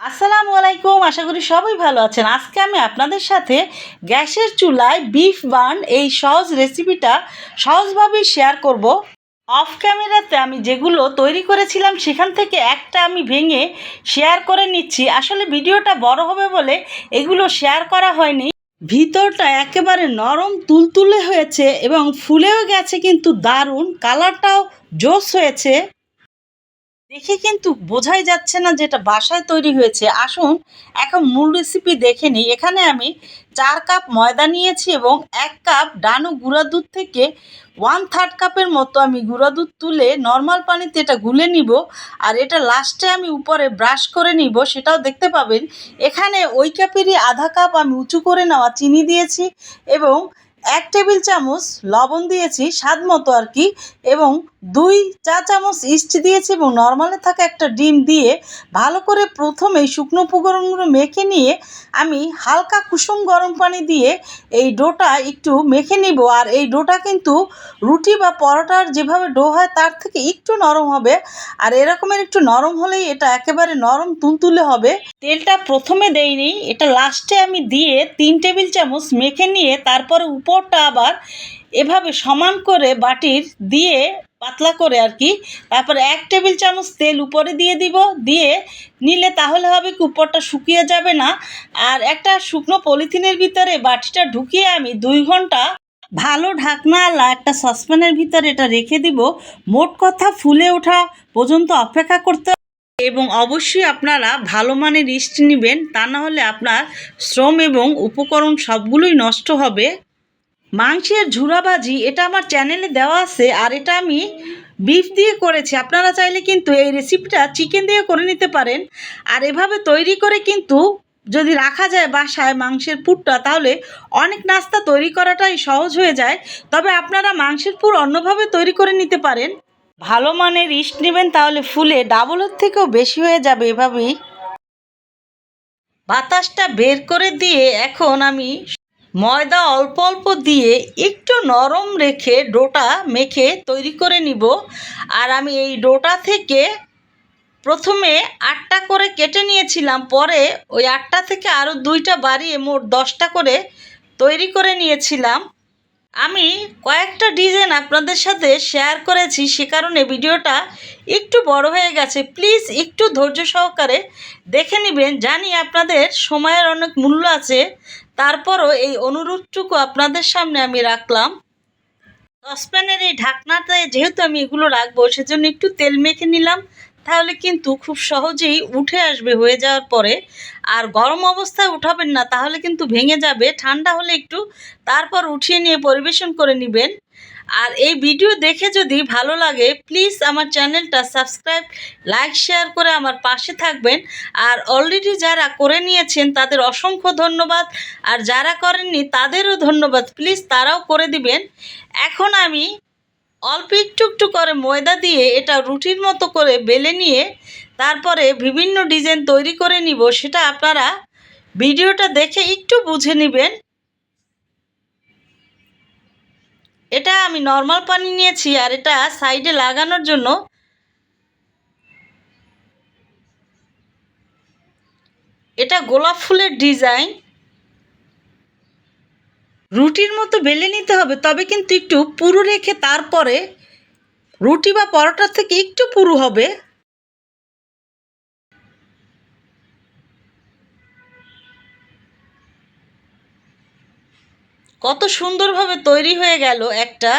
আসসালামু আলাইকুম। আশা করি সবাই ভালো আছেন। আজকে আমি আপনাদের সাথে গ্যাসের চুলায় বিফ বার্ন এই সহজ রেসিপিটা সহজভাবেই শেয়ার করব। অফ ক্যামেরাতে আমি যেগুলো তৈরি করেছিলাম সেখান থেকে একটা আমি ভেঙে শেয়ার করে নিচ্ছি। আসলে ভিডিওটা বড় হবে বলে এগুলো শেয়ার করা হয়নি। ভিতরটা একেবারে নরম তুলতুলে হয়েছে এবং ফুলেও গেছে, কিন্তু দারুণ কালারটাও জোস হয়েছে। দেখে কিন্তু বোঝাই যাচ্ছে না যেটা বাসায় তৈরি হয়েছে। আসুন এখন মূল রেসিপি দেখে নিই। এখানে আমি 4 কাপ ময়দা নিয়েছি এবং 1 কাপ ডানু গুঁড়া দুধ থেকে 1/3 কাপের মতো আমি গুঁড়া দুধ তুলে নর্মাল পানিতে এটা গুলে নিব। আর এটা লাস্টে আমি উপরে ব্রাশ করে নিব, সেটাও দেখতে পাবেন। এখানে ওই কাপেরই আধা কাপ আমি উঁচু করে নেওয়া চিনি দিয়েছি এবং 1 টেবিল চামচ লবণ দিয়েছি স্বাদ মতো আর কি, এবং 2 চা চামচ ইস্ট দিয়েছি এবং নর্মালে থাকা একটা ডিম দিয়ে ভালো করে প্রথমে শুকনো উপকরণগুলো মেখে নিয়ে আমি হালকা কুসুম গরম পানি দিয়ে এই ডোটা একটু মেখে নিব। আর এই ডোটা কিন্তু রুটি বা পরোটার যেভাবে ডো হয় তার থেকে একটু নরম হবে। আর এরকমের একটু নরম হলেই এটা একেবারে নরম তুলতুলে হবে। তেলটা প্রথমে দেইনি, এটা লাস্টে আমি দিয়ে 3 টেবিল চামচ মেখে নিয়ে তারপরে উপরটা আবার এভাবে সমান করে বাটির দিয়ে পাতলা করে আর কি, তারপরে 1 টেবিল চামচ তেল উপরে দিয়ে দিব। দিয়ে নিলে তাহলে হবে কি উপরটা শুকিয়ে যাবে না। আর একটা শুকনো পলিথিনের ভিতরে বাটিটা ঢুকিয়ে আমি 2 ঘন্টা ভালো ঢাকনাওয়ালা একটা সসপ্যানের ভিতরে এটা রেখে দিব। মোট কথা ফুলে ওঠা পর্যন্ত অপেক্ষা করতে এবং অবশ্যই আপনারা ভালো মানের ইস্ট নেবেন, তা না হলে আপনার শ্রম এবং উপকরণ সবগুলোই নষ্ট হবে। মাংসের ঝুরাবাজি এটা আমার চ্যানেলে দেওয়া আছে, আর এটা আমি বিফ দিয়ে করেছি। আপনারা চাইলে কিন্তু এই রেসিপিটা চিকেন দিয়ে করে নিতে পারেন। আর এভাবে তৈরি করে কিন্তু যদি রাখা যায় বাসায় মাংসের পুরটা, তাহলে অনেক নাস্তা তৈরি করাটাই সহজ হয়ে যায়। তবে আপনারা মাংসের পুর অন্যভাবে তৈরি করে নিতে পারেন। ভালো মানের ইস্ট নেবেন, তাহলে ফুলে ডাবলের থেকেও বেশি হয়ে যাবে। এভাবেই বাতাসটা বের করে দিয়ে এখন আমি ময়দা অল্প অল্প দিয়ে একটু নরম রেখে ডোটা মেখে তৈরি করে নিব। আর আমি এই ডোটা থেকে প্রথমে 8টা করে কেটে নিয়েছিলাম, পরে ওই 8টা থেকে আরও 2টা বাড়িয়ে মোট 10টা করে তৈরি করে নিয়েছিলাম। আমি কয়েকটা ডিজাইন আপনাদের সাথে শেয়ার করেছি, সে কারণে ভিডিওটা একটু বড় হয়ে গেছে। প্লিজ একটু ধৈর্য সহকারে দেখে নেবেন। জানি আপনাদের সময়ের অনেক মূল্য আছে, তারপরও এই অনুরোধটুকু আপনাদের সামনে আমি রাখলাম। সসপ্যানের এই ঢাকনাতে যেহেতু আমি এগুলো রাখবো, সেজন্য একটু তেল মেখে নিলাম, তাহলে কিন্তু খুব সহজেই উঠে আসবে হয়ে যাওয়ার পরে। আর গরম অবস্থায় উঠাবেন না, তাহলে কিন্তু ভেঙে যাবে। ঠান্ডা হলে একটু তারপর উঠিয়ে নিয়ে পরিবেশন করে নেবেন। আর এই ভিডিও দেখে যদি ভালো লাগে, প্লিজ আমার চ্যানেলটা সাবস্ক্রাইব, লাইক, শেয়ার করে আমার পাশে থাকবেন। আর অলরেডি যারা করে নিয়েছেন তাদের অসংখ্য ধন্যবাদ, আর যারা করেননি তাদেরও ধন্যবাদ। প্লিজ তারাও করে দিবেন। এখন আমি অল্প একটু একটু করে ময়দা দিয়ে এটা রুটির মতো করে বেলে নিয়ে তারপরে বিভিন্ন ডিজাইন তৈরি করে নিব। সেটা আপনারা ভিডিওটা দেখে একটু বুঝে নেবেন। এটা আমি নর্মাল পানি নিয়েছি, আর এটা সাইডে লাগানোর জন্য এটা গোলাপ ফুলের ডিজাইন। রুটির মতো বেলে নিতে হবে, তবে কিন্তু একটু পুরু রেখে, তারপরে রুটি বা পরোটার থেকে একটু পুরু হবে। কত সুন্দরভাবে তৈরি হয়ে গেল একটা।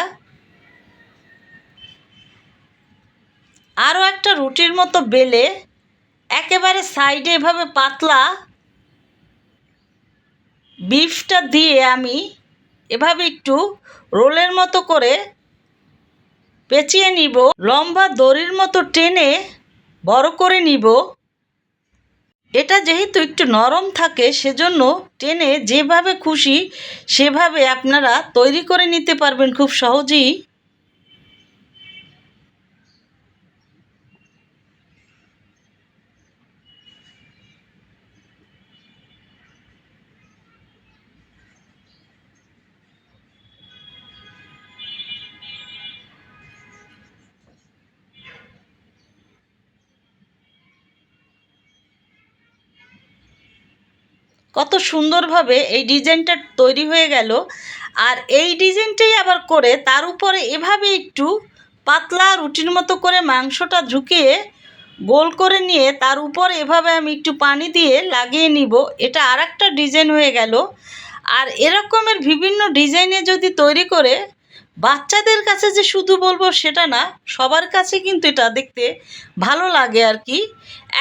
আরও একটা রুটির মতো বেলে একেবারে সাইডে এভাবে পাতলা বিফটা দিয়ে আমি এভাবে একটু রোলের মতো করে পেঁচিয়ে নিব। লম্বা দড়ির মতো টেনে বড় করে নিব। এটা যেহেতু একটু নরম থাকে, সেজন্য টেনে যেভাবে খুশি সেভাবে আপনারা তৈরি করে নিতে পারবেন খুব সহজেই। কত সুন্দরভাবে এই ডিজাইনটা তৈরি হয়ে গেল। আর এই ডিজাইনটাই আবার করে তার উপরে এভাবে একটু পাতলা রুটির মতো করে মাংসটা ঝুঁকিয়ে গোল করে নিয়ে তার উপর এভাবে আমি একটু পানি দিয়ে লাগিয়ে নিব। এটা আর একটা ডিজাইন হয়ে গেল। আর এরকমের বিভিন্ন ডিজাইনে যদি তৈরি করে বাচ্চাদের কাছে যে শুধু বলবো সেটা না, সবার কাছে কিন্তু এটা দেখতে ভালো লাগে আর কি।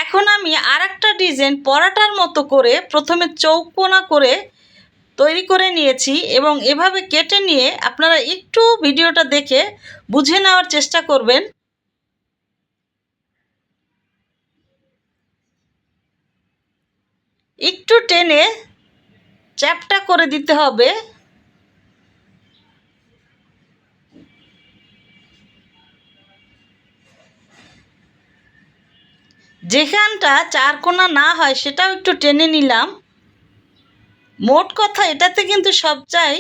এখন আমি আর একটা ডিজাইন পরাটার মতো করে প্রথমে চৌকোনা করে তৈরি করে নিয়েছি এবং এভাবে কেটে নিয়ে আপনারা একটু ভিডিওটা দেখে বুঝে নেওয়ার চেষ্টা করবেন। একটু টেনে চ্যাপটা করে দিতে হবে। যেখানটা চারকোনা না হয় সেটাও একটু টেনে নিলাম। মোট কথা এটাতে কিন্তু সবচাই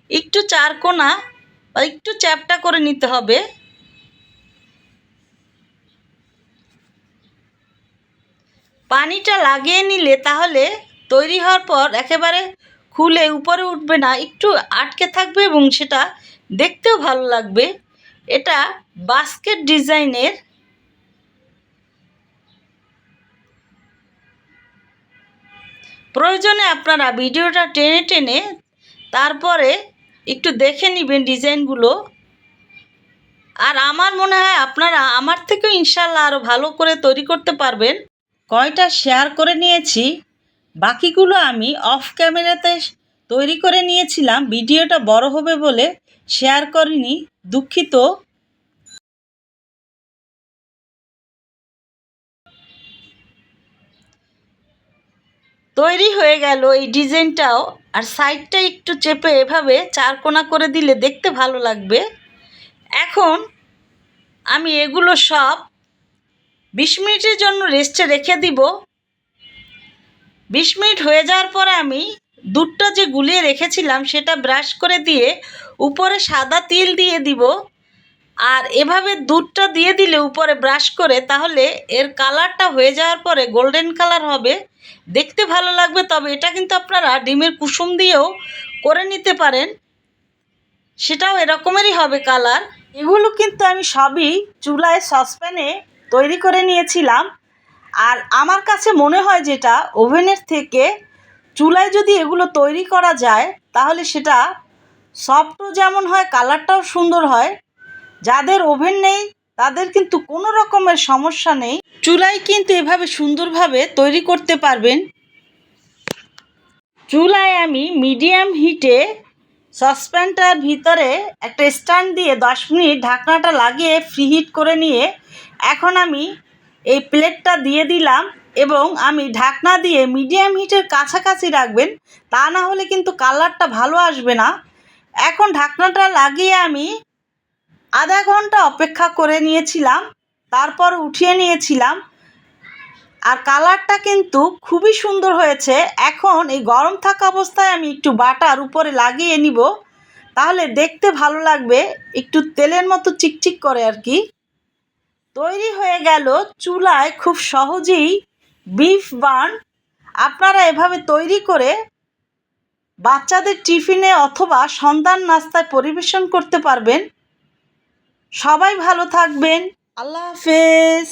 একটু চারকোনা বা একটু চ্যাপটা করে নিতে হবে। পানিটা লাগিয়ে নিলে তাহলে তৈরি হওয়ার পর একেবারে খুলে উপরে উঠবে না, একটু আটকে থাকবে এবং সেটা দেখতেও ভালো লাগবে। এটা বাস্কেট ডিজাইনের। প্রয়োজনে আপনারা ভিডিওটা টেনে টেনে তারপরে একটু দেখে নেবেন ডিজাইনগুলো। আর আমার মনে হয় আপনারা আমার থেকেও ইনশাল্লাহ আরও ভালো করে তৈরি করতে পারবেন। কয়টা শেয়ার করে নিয়েছি, বাকিগুলো আমি অফ ক্যামেরাতে তৈরি করে নিয়েছিলাম। ভিডিওটা বড় হবে বলে শেয়ার করিনি, দুঃখিত। তৈরি হয়ে গেল এই ডিজাইনটাও। আর সাইডটা একটু চেপে এভাবে চারকোনা করে দিলে দেখতে ভালো লাগবে। এখন আমি এগুলো সব 20 মিনিটের জন্য রেস্টে রেখে দিব। 20 মিনিট হয়ে যাওয়ার পরে আমি দুধটা যে গুলিয়ে রেখেছিলাম সেটা ব্রাশ করে দিয়ে উপরে সাদা তিল দিয়ে দিব। আর এভাবে দুধটা দিয়ে দিলে উপরে ব্রাশ করে, তাহলে এর কালারটা হয়ে যাওয়ার পরে গোল্ডেন কালার হবে, দেখতে ভালো লাগবে। তবে এটা কিন্তু আপনারা ডিমের কুসুম দিয়েও করে নিতে পারেন, সেটাও এরকমেরই হবে কালার। এগুলো কিন্তু আমি সবই চুলায় সসপ্যানে তৈরি করে নিয়েছিলাম। আর আমার কাছে মনে হয় যেটা ওভেনের থেকে চুলায় যদি এগুলো তৈরি করা যায় তাহলে সেটা সফটও যেমন হয়, কালারটাও সুন্দর হয়। যাদের ওভেন নেই তাদের কিন্তু কোনো রকমের সমস্যা নেই, চুলায় কিন্তু এভাবে সুন্দরভাবে তৈরি করতে পারবেন। চুলায় আমি মিডিয়াম হিটে সসপ্যানটার ভিতরে একটা স্ট্যান্ড দিয়ে 10 মিনিট ঢাকনাটা লাগিয়ে ফ্রি হিট করে নিয়ে এখন আমি এই প্লেটটা দিয়ে দিলাম এবং আমি ঢাকনা দিয়ে মিডিয়াম হিটের কাছাকাছি রাখবেন, তা না হলে কিন্তু কালারটা ভালো আসবে না। এখন ঢাকনাটা লাগিয়ে আমি আধা ঘন্টা অপেক্ষা করে নিয়েছিলাম, তারপর উঠিয়ে নিয়েছিলাম। আর কালারটা কিন্তু খুবই সুন্দর হয়েছে। এখন এই গরম থাকা অবস্থায় আমি একটু বাটার উপরে লাগিয়ে নিব, তাহলে দেখতে ভালো লাগবে, একটু তেলের মতো চিকচিক করে আর কি। তৈরি হয়ে গেল চুলায় খুব সহজেই বিফ বার্ন। আপনারা এভাবে তৈরি করে বাচ্চাদের টিফিনে অথবা সন্ধ্যার নাস্তায় পরিবেশন করতে পারবেন। সবাই ভালো থাকবেন। আল্লাহ হাফেজ।